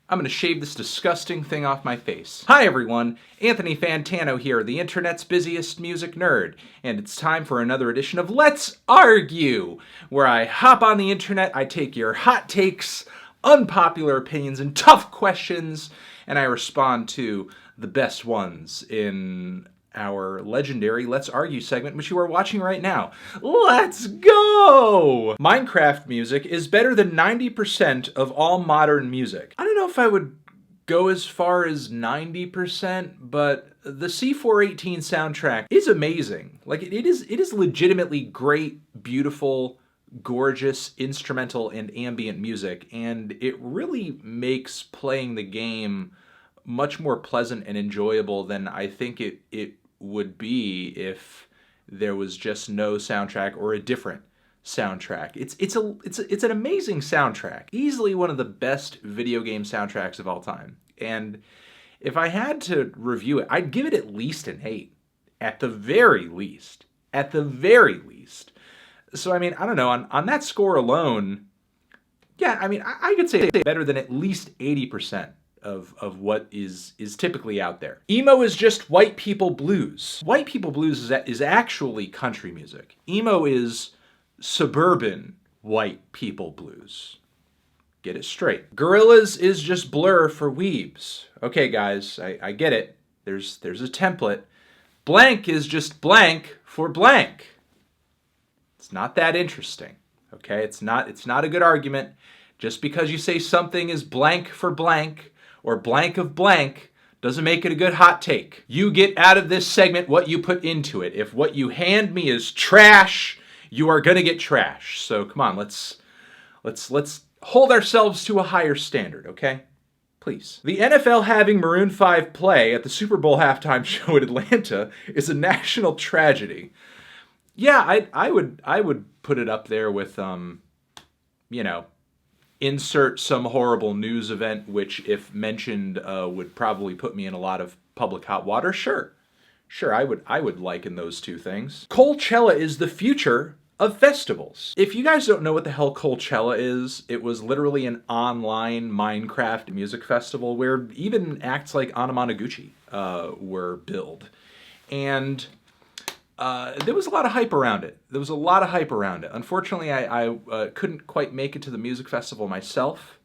I'm gonna shave this disgusting thing off my face. Hi everyone, Anthony Fantano here, the internet's busiest music nerd, and it's time for another edition of Let's Argue, where I hop on the internet, I take your hot takes, unpopular opinions, and tough questions, and I respond to the best ones in our legendary Let's Argue segment, which you are watching right now. Let's go! Minecraft music is better than 90% of all modern music. I don't know if I would go as far as 90%, but the C418 soundtrack is amazing. Like, it is legitimately great, beautiful, gorgeous instrumental and ambient music, and it really makes playing the game much more pleasant and enjoyable than I think it would be if there was just no soundtrack or a different soundtrack. It's an amazing soundtrack. Easily one of the best video game soundtracks of all time. And if I had to review it, I'd give it at least an 8. At the very least. At the very least. So, I mean, I don't know, on that score alone, yeah, I mean, I could say better than at least 80% of what is typically out there. Emo is just white people blues. White people blues is actually country music. Emo is suburban white people blues. Get it straight. Gorillaz is just Blur for weebs. Okay, guys, I get it. There's a template. Blank is just blank for blank. It's not that interesting. Okay, it's not a good argument. Just because you say something is blank for blank or blank of blank doesn't make it a good hot take. You get out of this segment what you put into it. If what you hand me is trash, you are gonna get trash. So come on, let's hold ourselves to a higher standard, okay? Please. The NFL having Maroon 5 play at the Super Bowl halftime show in Atlanta is a national tragedy. Yeah, I would put it up there with you know, insert some horrible news event, which, if mentioned, would probably put me in a lot of public hot water. Sure, I would liken those two things. Coachella is the future of festivals. If you guys don't know what the hell Coachella is, it was literally an online Minecraft music festival where even acts like Anamanaguchi were billed. And there was a lot of hype around it. Unfortunately, I couldn't quite make it to the music festival myself,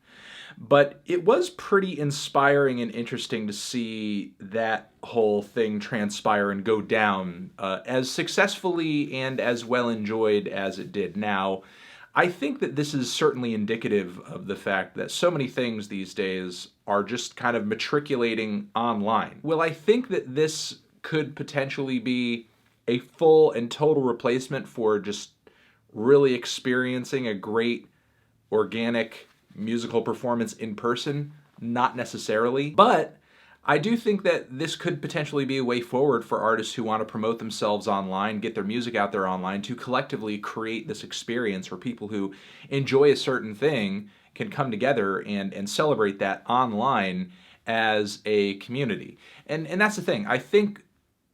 but it was pretty inspiring and interesting to see that whole thing transpire and go down as successfully and as well enjoyed as it did. Now, I think that this is certainly indicative of the fact that so many things these days are just kind of matriculating online. Well, I think that this could potentially be a full and total replacement for just really experiencing a great organic musical performance in person. Not necessarily, but I do think that this could potentially be a way forward for artists who want to promote themselves online, get their music out there online, to collectively create this experience where people who enjoy a certain thing can come together and celebrate that online as a community. And that's the thing. I think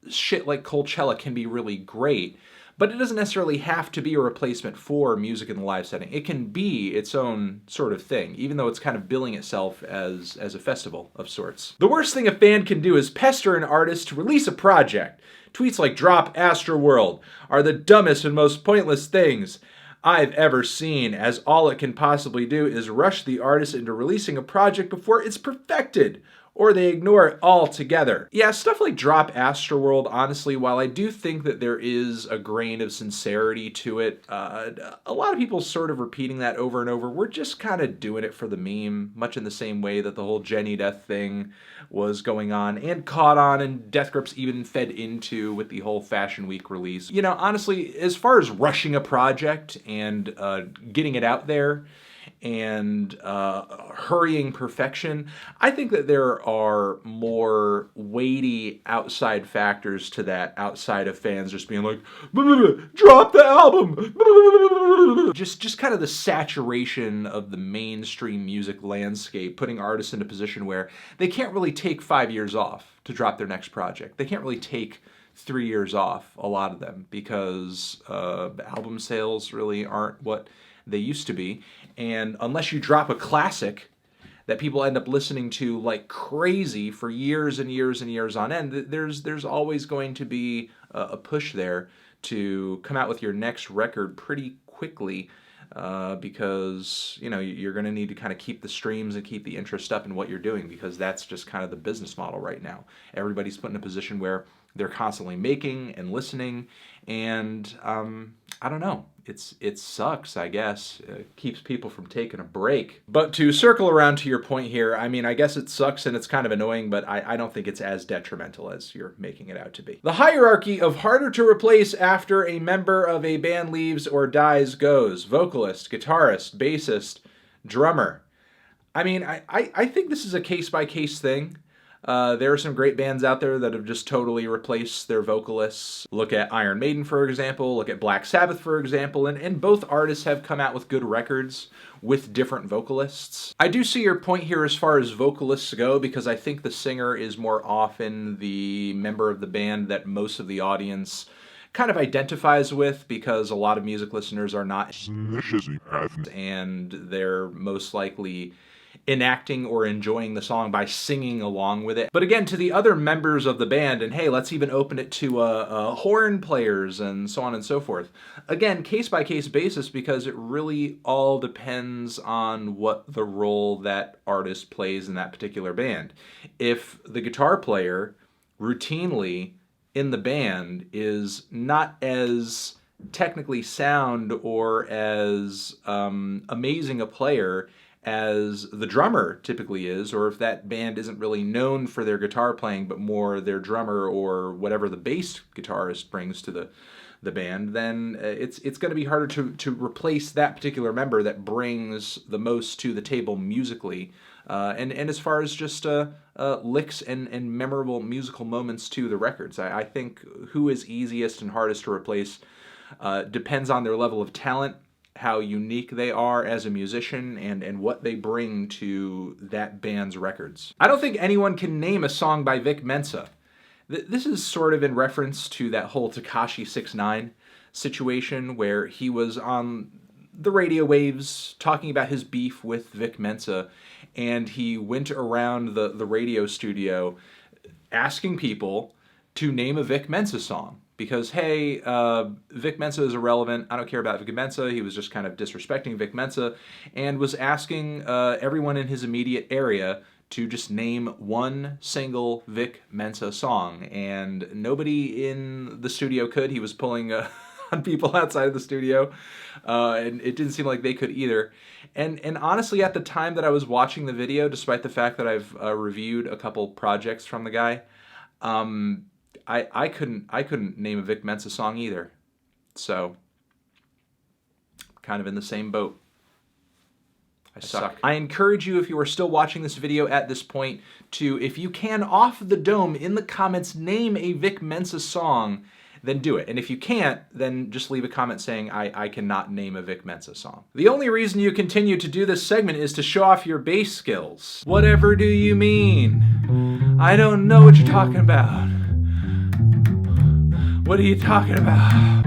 shit like Coachella can be really great, but it doesn't necessarily have to be a replacement for music in the live setting. It can be its own sort of thing, even though it's kind of billing itself as a festival of sorts. The worst thing a fan can do is pester an artist to release a project. Tweets like "Drop Astroworld" are the dumbest and most pointless things I've ever seen, as all it can possibly do is rush the artist into releasing a project before it's perfected, or they ignore it altogether. Yeah, stuff like "Drop Astroworld," honestly, while I do think that there is a grain of sincerity to it, a lot of people sort of repeating that over and over. We're just kind of doing it for the meme, much in the same way that the whole Jenny Death thing was going on and caught on, and Death Grips even fed into with the whole Fashion Week release. You know, honestly, as far as rushing a project and getting it out there, and hurrying perfection, I think that there are more weighty outside factors to that, outside of fans just being like, "Drop the album!" Just kind of the saturation of the mainstream music landscape, putting artists in a position where they can't really take 5 years off to drop their next project. They can't really take 3 years off, a lot of them, because album sales really aren't what they used to be. And unless you drop a classic that people end up listening to like crazy for years and years and years on end, there's always going to be a push there to come out with your next record pretty quickly, because you're going to need to kind of keep the streams and keep the interest up in what you're doing, because that's just kind of the business model right now. Everybody's put in a position where they're constantly making and listening, and I don't know. It sucks, I guess. It keeps people from taking a break. But to circle around to your point here, I mean, I guess it sucks and it's kind of annoying, but I don't think it's as detrimental as you're making it out to be. The hierarchy of harder to replace after a member of a band leaves or dies goes: vocalist, guitarist, bassist, drummer. I mean, I think this is a case-by-case thing. There are some great bands out there that have just totally replaced their vocalists. Look at Iron Maiden, for example. Look at Black Sabbath, for example. And both artists have come out with good records with different vocalists. I do see your point here as far as vocalists go, because I think the singer is more often the member of the band that most of the audience kind of identifies with, because a lot of music listeners are not, and they're most likely enacting or enjoying the song by singing along with it. But again, to the other members of the band, and hey, let's even open it to horn players and so on and so forth. Again, case-by-case basis, because it really all depends on what the role that artist plays in that particular band. If the guitar player routinely in the band is not as technically sound or as amazing a player as the drummer typically is, or if that band isn't really known for their guitar playing, but more their drummer or whatever the bass guitarist brings to the band, then it's going to be harder to replace that particular member that brings the most to the table musically, and as far as just licks and memorable musical moments to the records. I think who is easiest and hardest to replace depends on their level of talent, how unique they are as a musician, and what they bring to that band's records. I don't think anyone can name a song by Vic Mensa. This is sort of in reference to that whole Tekashi 6ix9ine situation, where he was on the radio waves talking about his beef with Vic Mensa, and he went around the radio studio asking people to name a Vic Mensa song. Because, hey, Vic Mensa is irrelevant. I don't care about Vic Mensa. He was just kind of disrespecting Vic Mensa, and was asking everyone in his immediate area to just name one single Vic Mensa song. And nobody in the studio could. He was pulling on people outside of the studio, and it didn't seem like they could either. And honestly, at the time that I was watching the video, despite the fact that I've reviewed a couple projects from the guy, I couldn't name a Vic Mensa song either. So, kind of in the same boat. I suck. I encourage you, if you are still watching this video at this point, to, if you can, off the dome, in the comments, name a Vic Mensa song, then do it. And if you can't, then just leave a comment saying, I cannot name a Vic Mensa song. The only reason you continue to do this segment is to show off your bass skills. Whatever do you mean? I don't know what you're talking about. What are you talking about?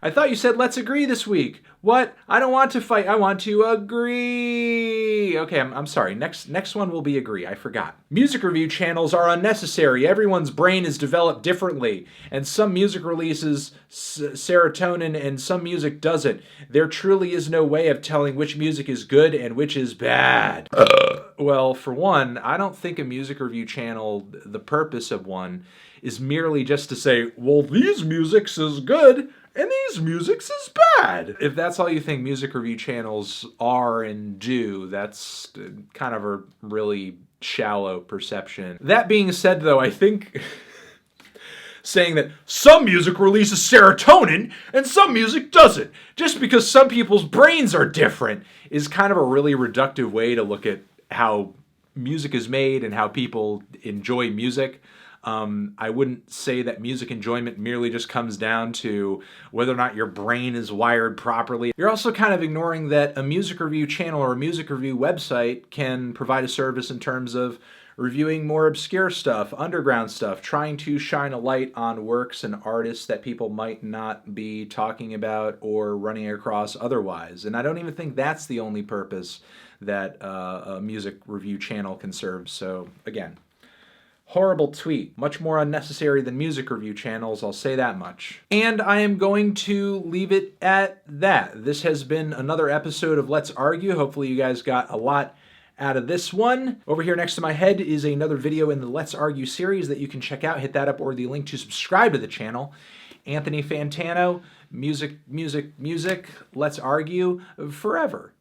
I thought you said let's agree this week. What? I don't want to fight. I want to agree. Okay, I'm sorry. Next one will be agree. I forgot. Music review channels are unnecessary. Everyone's brain is developed differently, and some music releases serotonin and some music doesn't. There truly is no way of telling which music is good and which is bad. Well, for one, I don't think a music review channel, the purpose of one, is merely just to say, well, these musics is good and these musics is bad. If that's all you think music review channels are and do, that's kind of a really shallow perception. That being said, though, I think saying that some music releases serotonin and some music doesn't, just because some people's brains are different, is kind of a really reductive way to look at how music is made and how people enjoy music. I wouldn't say that music enjoyment merely just comes down to whether or not your brain is wired properly. You're also kind of ignoring that a music review channel or a music review website can provide a service in terms of reviewing more obscure stuff, underground stuff, trying to shine a light on works and artists that people might not be talking about or running across otherwise. And I don't even think that's the only purpose that a music review channel can serve. So again, horrible tweet. Much more unnecessary than music review channels, I'll say that much. And I am going to leave it at that. This has been another episode of Let's Argue. Hopefully you guys got a lot out of this one. Over here next to my head is another video in the Let's Argue series that you can check out. Hit that up or the link to subscribe to the channel. Anthony Fantano, music, music, music. Let's argue forever.